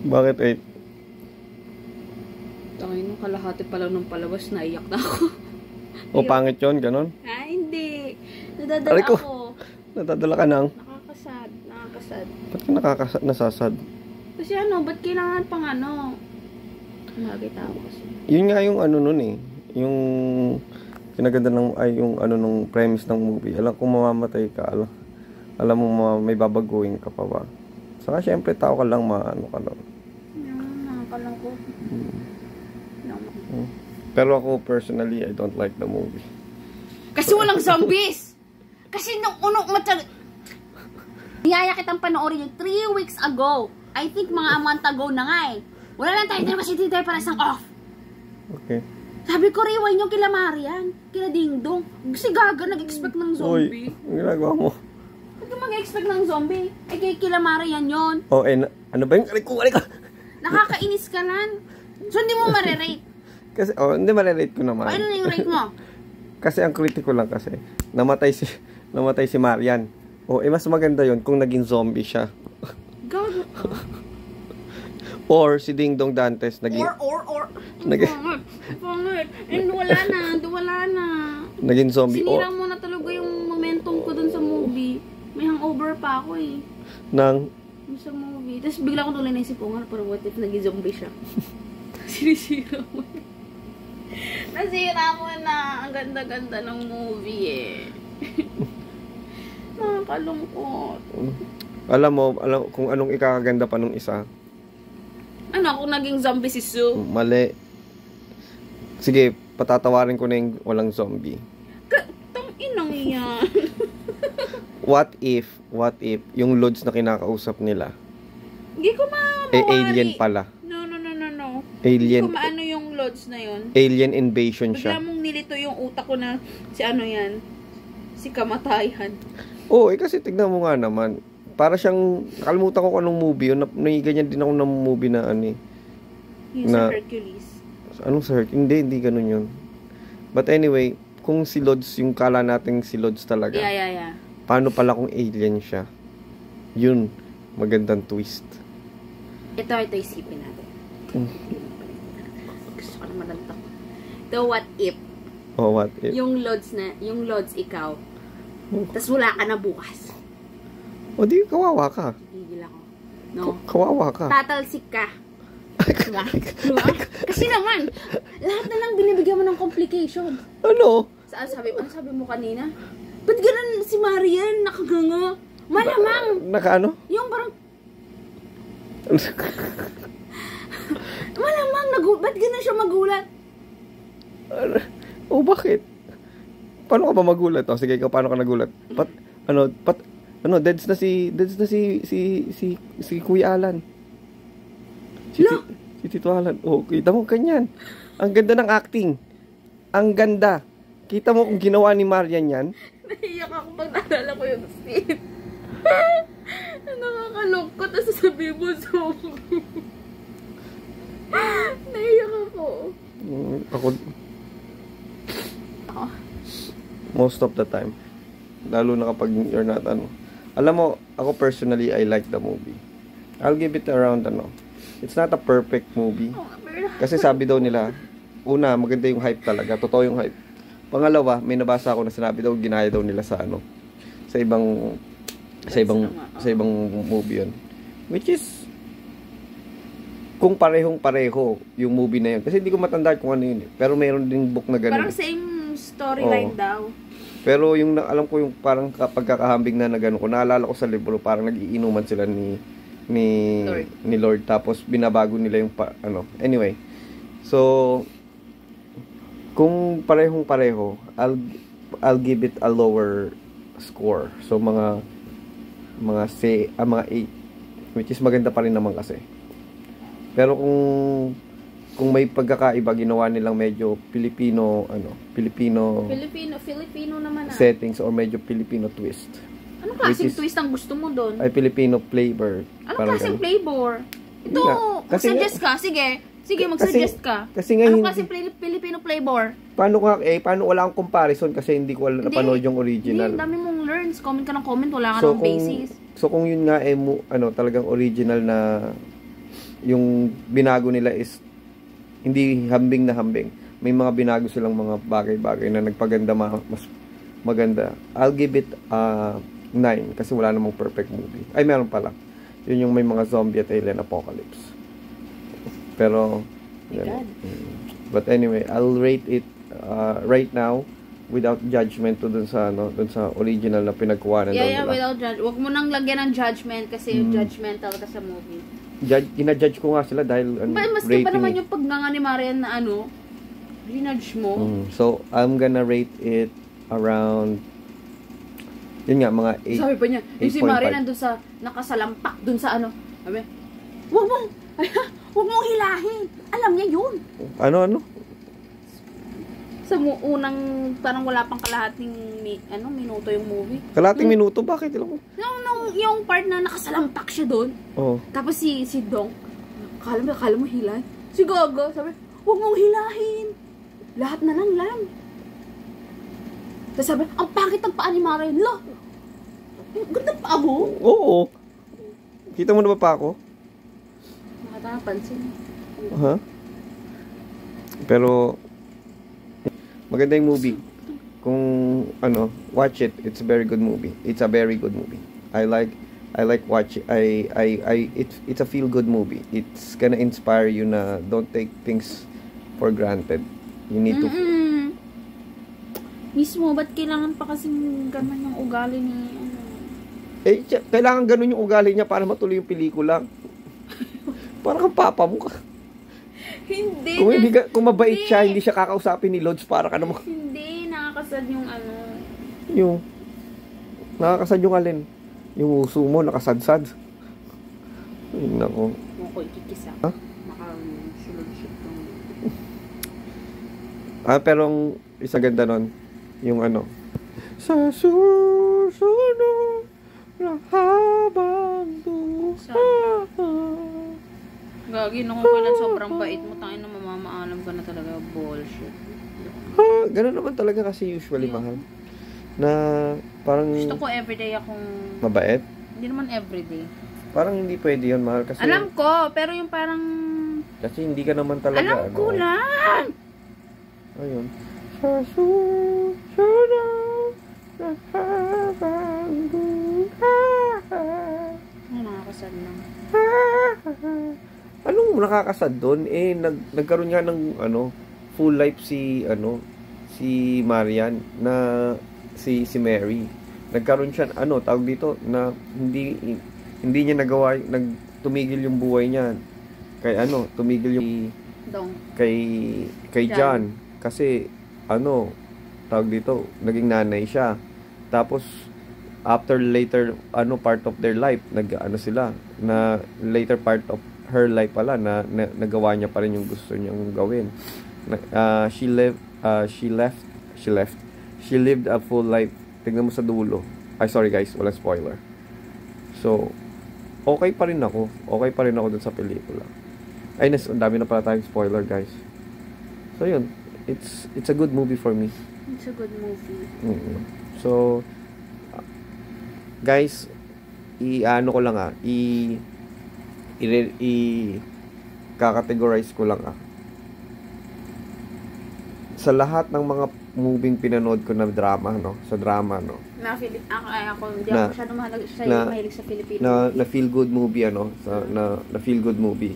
Bakit 8? Tangin nung kalahati pa lang ng palabas, naiyak na ako. O pangit yun, ganon? Hindi. Nadadala Aray ko. ako. Nadadala ka nang? Nakakasad. Ba't ka nasasad? Kasi ba't kailangan pang Bagay tao kasi. Yun nga yung nun eh. Yung kinaganda yung nung premise ng movie. Alam kung mamamatay ka, alam mo may babaguhin ka pa ba. Saka syempre tao ka lang ka lang. Nakakalangkot. Pero ako personally, I don't like the movie. Kasi walang zombies! Kasi nung niyaya kitang panoorin yung 3 weeks ago. I think mga a month ago na nga eh. Wala lang tayo kasi tayo para isang off. Okay. Sabi ko, rewind yung kila Marian, kila Dingdong. Si Gaga nag-expect ng zombie. Uy, ang ginagawa mo? Huwag ka mag-expect ng zombie. Eh, kila Marian yon. Oh, ano ba yung aray ko? Nakakainis ka lang. So, hindi mo marirate. Kasi, hindi marirate ko naman. Ano na yung rate mo? Kasi ang kritiko lang kasi, namatay si Marian. Mas maganda yon kung naging zombie siya. Gago. Or si Ding Dong Dantes naging... Pangit. And wala na. Naging zombie. Sinira mo na talaga yung momentum ko dun sa movie. May hangover pa ako eh. Sa movie. Tapos bigla ko tuloy naisip ko nga, pero what if naging zombie siya? Sinisira mo. Nasira mo na. Ang ganda-ganda ng movie eh. Nakakalungkot. Alam kung anong ikakaganda pa nung isa. Kung naging zombie si Sue? Mali. Sige, patatawarin ko na yung walang zombie. Tang-inang yan. What if yung Lods na kinakausap nila? Hindi ko mawari. Alien pala. No. Alien. Hindi ko maano yung Lods na yun. Alien invasion siya. Bigla mong nilito yung utak ko na si kamatayan. Kasi tignan mo nga naman. Para siyang, nakalimutan ko anong movie yun. Ganyan din ako ng movie na Yung sa Hercules. Anong sa Hercules? Hindi ganun yun. But anyway, kung si Lods, yung kala nating si Lods talaga. Yeah. Paano pala kung alien siya? Yun, magandang twist. Ito isipin natin. Gusto ko naman lantak. Ito, what if? What if? Yung Lods ikaw. Tapos wala ka na bukas. Di, kawawa ka. Gigil ako. No? Kawawa ka. Tatalsik ka. Diba? Kasi naman, lahat na lang binibigyan mo ng complication. Ano? Ano sabi mo kanina? Ba't ganun si Marian nakaganga? Malamang! Nakaano? Yung parang... Malamang, ba't ganun siya magulat? Bakit? Paano ka ba magulat? Sige, ikaw, paano ka nagulat? Deads na si Kuya Alan. Si Tito Alan. Kita mo kanyan. Ang ganda ng acting. Ang ganda. Kita mo kung ginawa ni Marian yan. Naiyak ako pag naalala ko yung scene. Nakakalungkot na sasabihin mo zombie. Naiyak ako. Ako. Most of the time. Lalo na kapag you're not Alam mo, ako personally, I like the movie. I'll give it around It's not a perfect movie. Kasi sabi daw nila, una, maganda yung hype talaga. Totoo yung hype. Pangalawa, may nabasa ako na sinabi daw, ginaya daw nila sa ibang movie yun. Which is, kung parehong-pareho yung movie na yun. Kasi hindi ko matandaan kung ano yun. Pero mayroon ding book na ganun. Parang same storyline daw. Pero yung alam ko yung parang pagkakahambing na gano'n ko, naalala ko sa libro, parang nag-iinuman sila ni Lord. Tapos binabago nila yung Anyway. So, kung parehong-pareho, I'll give it a lower score. So, mga 8, which is maganda pa rin naman kasi. Pero kung may pagkakaiba, ginawa nilang medyo Filipino naman settings or medyo Filipino twist. Anong klaseng twist ang gusto mo doon? Ay, Filipino flavor. Anong klaseng flavor? Ito, mag-suggest ka. Sige, mag-suggest ka. Kasi nga, anong klaseng Filipino flavor? Paano wala akong comparison kasi hindi ko napanood yung original. Hindi, dami mong learns. Comment ka ng comment, wala ka ng basis. So kung yun nga talagang original yung binago nila is hindi hambing na hambing. May mga binago silang mga bagay-bagay na nagpaganda mas maganda. I'll give it 9 kasi wala namang perfect movie. Ay, meron pala. Yun yung may mga zombie at alien apocalypse. Pero, but anyway, I'll rate it right now without judgment to dun sa original na pinagkuhanan. Yeah, without judgment. Huwag mo nang lagyan ng judgment kasi judgmental ka sa movie. Ina-judge ko nga sila dahil maski pa naman yung pagnanga ni Marian na rinudge mo. So, I'm gonna rate it around yun nga, mga 8. Sabi pa niya, yung si Marian nandun sa nakasalampak dun sa sabi, huwag mong hilahin. Alam niya yun. Ano? Sa unang, parang wala pang kalahating minuto yung movie. Kalahating minuto? Bakit? Yung part na nakasalampak siya doon. Oh. Tapos si Dong, kala mo hilahin. Si Gaga, sabi, huwag mong hilahin. Lahat na lang. Tapos sabi, ang pangit ng paa ni Marian. Ganda pa mo? Oo. Kita mo na ba pa ako? Nakatapansin. Huh? Pero, maganda yung movie. Kung, watch it. It's a very good movie. It's a very good movie. I like watching. It's a feel-good movie. It's gonna inspire you na don't take things for granted. You need to... Mismo, ba't kailangan pa kasing ganun yung ugali ni kailangan ganun yung ugali niya para matuloy yung pelikula. Parang kang papa mo ka. Hindi. Kung mabait siya, hindi siya kakausapin ni Lods para ka naman. Hindi, nakakasad yung nakakasad yung alin? Yung uso mo, nakasadsad. Ay, nako. Yung ko ikikisa. Ha? Nakasulog-sulog. Pero isa ganda nun, yung sa susunod na habang Gagi, nung kailan sobrang bait mo, tangin na mamamaalam ka na talaga, bullshit. Ganun naman talaga kasi usually, mahal. Na parang... Gusto ko everyday akong... Mabait? Hindi naman everyday. Parang hindi pwede yun, mahal. Kasi... Alam ko, pero yung parang... Kasi hindi ka naman talaga, Alam ko lang! Ayun. Sa susunod na habang nakakasad lang. Anong nakakasad doon? Nagkaroon nga ng full life si Marian na si Mary. Nagkaroon siya tawag dito na hindi niya nagawa, tumigil yung buhay niya. Tumigil yung Dong. kay John kasi tawag dito, naging nanay siya. Tapos after later part of their life, sila na later part of her life pala na nagawa niya pa rin yung gusto niyang gawin. She lived a full life. Tingnan mo sa dulo. Ay, sorry guys, walang spoiler. So, okay pa rin ako dun sa pelikula. Ay, ang dami na pala tayong spoiler, guys. So, yun. It's a good movie for me. It's a good movie. So, guys, ko lang kakategorize ko lang sa lahat ng mga moving pinanood ko na drama, sa drama, Hindi ako masyadong mahilig sa Filipino. Na feel good movie, na feel good movie.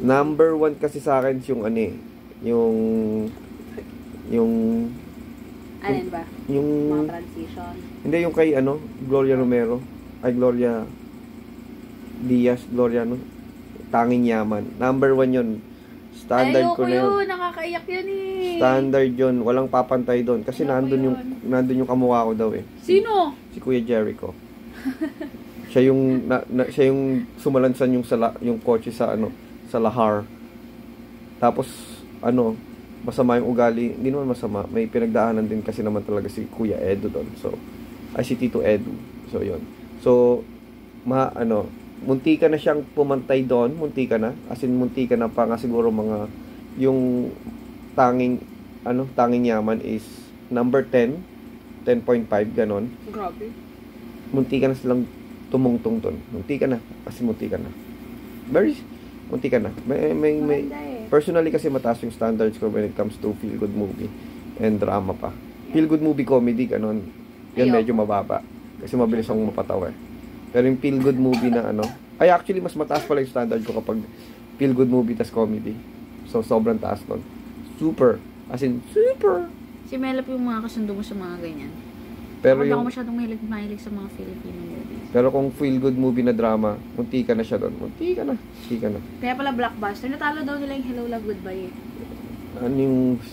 Number 1 kasi sa akin yung alin ba? Yung mga transition. Hindi, yung kay Gloria Romero. Ay, Gloria Diaz, Tanging Yaman. Number 1 yun. Standard ko na yun. Nakakaiyak yun eh. Standard yun. Walang papantay doon. Kasi nandun yung kamukha ko daw eh. Sino? Si Kuya Jericho. Siya yung sumalansan yung kotse sa Lahar. Tapos masama yung ugali. Hindi naman masama. May pinagdaanan din kasi naman talaga si Kuya Edo doon. Si Tito Edo. So yun. So munti ka na siyang pumantay doon, munti ka na pa nga siguro mga yung tanging yaman is number 10, 10.5 ganon. Grabe. Munti ka na silang tumungtong doon. Munti ka na. Very Munti ka na. May Maganda eh. personally kasi mataas yung standards ko when it comes to feel good movie and drama pa. Feel good movie comedy ganun. Yan Ayoko. medyo mababa kasi mabilis akong mapatawa eh. Pero yung feel good movie na ano, ay actually mas mataas pala yung standard ko kapag feel good movie tas comedy. So sobrang taas nun. Super. As in super. Si Melap yung mga kasundo mo sa mga ganyan. Pero Ako yung masyadong mahilig sa mga Filipino movies. pero kung feel good movie na drama, munti ka na siya doon. Munti ka na. Kaya pala Blockbuster, natalo daw nila yung Hello Love Goodbye eh. Ano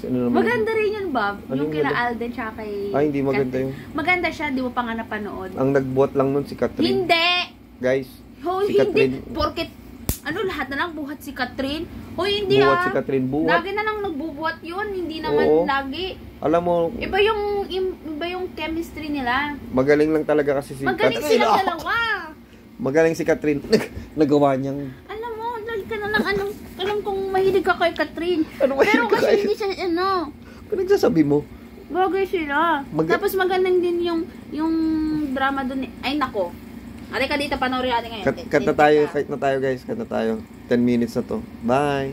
naman? Maganda rin yun, Bob. Ano yung yung kila maganda? Alden tsaka kay... Ay, hindi maganda yung... Maganda siya, di mo pa nga napanood. Ang nagbuhat lang nun si Catherine. Hindi! Guys, Hoy, si Catherine... hindi. Porket, lahat na lang buhat si Catherine. Hoy, hindi Buhat si Catherine, buhat. Lagi na lang nagbubuhat yun. Hindi naman Oo. lagi. Alam mo, Iba yung chemistry nila. magaling lang talaga kasi si Magaling Catherine. silang dalawa. Magaling si Catherine. Nagawa niyang... Alam mo, lagi ka na lang, alam kong mahilig ka kay Catherine. Ano mahilig Pero ka kasi kay- hindi siya, Ano nagsasabi mo? bagay sila. Tapos magandang din yung drama dun. Ay, nako. Ari ka dito, panoorin natin ngayon. Cut na tayo guys. Cut na tayo. 10 minutes na to. Bye.